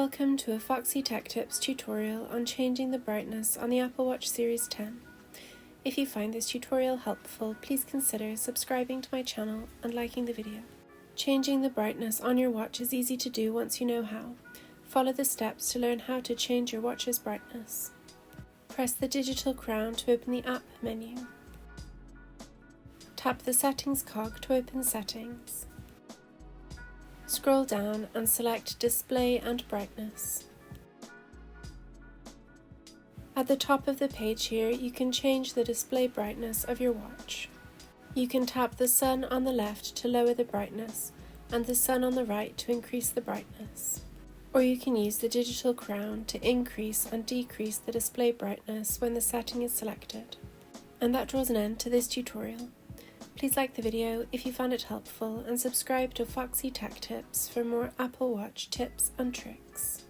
Welcome to a Foxy Tech Tips tutorial on changing the brightness on the Apple Watch Series 10. If you find this tutorial helpful, please consider subscribing to my channel and liking the video. Changing the brightness on your watch is easy to do once you know how. Follow the steps to learn how to change your watch's brightness. Press the digital crown to open the app menu. Tap the settings cog to open settings. Scroll down and select Display and Brightness. At the top of the page here, you can change the display brightness of your watch. You can tap the sun on the left to lower the brightness and the sun on the right to increase the brightness. Or you can use the digital crown to increase and decrease the display brightness when the setting is selected. And that draws an end to this tutorial. Please like the video if you found it helpful and subscribe to Foxy Tech Tips for more Apple Watch tips and tricks.